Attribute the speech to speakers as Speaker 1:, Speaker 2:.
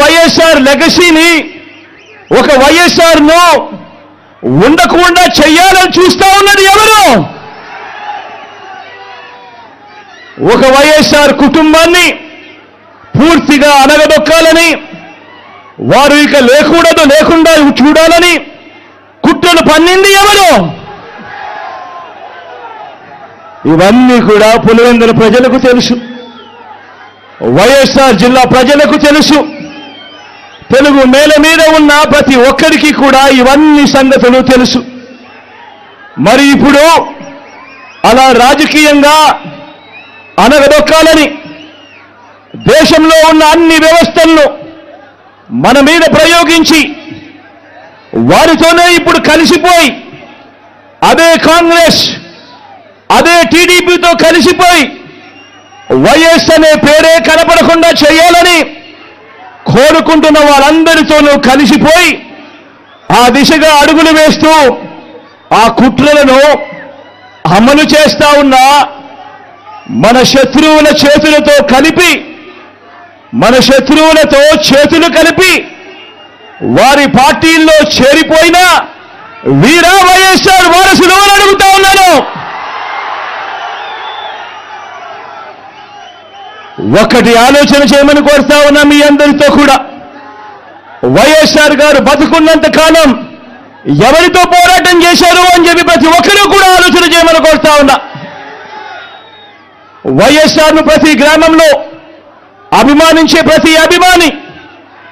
Speaker 1: వైఎస్ఆర్ లెగసీని ఒక వైఎస్ఆర్ను ఉండకుండా చెయ్యాలని చూస్తా ఉన్నది ఎవరు? ఒక వైఎస్ఆర్ కుటుంబాన్ని పూర్తిగా అనగదొక్కాలని, వారు ఇక లేకుండా చూడాలని కుట్రలు పన్నింది ఎవరు? ఇవన్నీ కూడా పులివెందుల ప్రజలకు తెలుసు, వైఎస్ఆర్ జిల్లా ప్రజలకు తెలుసు, తెలుగు నేల మీద ఉన్న ప్రతి ఒక్కరికి కూడా ఇవన్నీ సంగతులు తెలుసు. మరి ఇప్పుడు అలా రాజకీయంగా అనగదొక్కాలని దేశంలో ఉన్న అన్ని వ్యవస్థలను మన మీద ప్రయోగించి వారితోనే ఇప్పుడు కలిసిపోయి అదే కాంగ్రెస్ అదే టీడీపీతో కలిసిపోయి వైఎస్ అనే పేరే కనపడకుండా చేయాలని కోరుకుంటున్న వాళ్ళందరితోనూ కలిసిపోయి ఆ దిశగా అడుగులు వేస్తూ ఆ కుట్రలను అమలు చేస్తా ఉన్న మన శత్రువుల చేతులతో కలిపి, మన శత్రువులతో చేతులు కలిపి వారి పార్టీల్లో చేరిపోయిన వీరా వైఎస్ఆర్ వారసులు అని అడుగుతా ఉన్నాను. ఒక్కటి ఆలోచన చేయమని కోరుతా ఉన్నా మీ అందరితో కూడా. వైఎస్ఆర్ గారు బతుకున్నంత కాలం ఎవరితో పోరాటం చేశారు అని చెప్పి ప్రతి ఒక్కరూ కూడా ఆలోచన చేయమని కోరుతా ఉన్నా. వైఎస్ఆర్ను ప్రతి గ్రామంలో అభిమానించే ప్రతి అభిమాని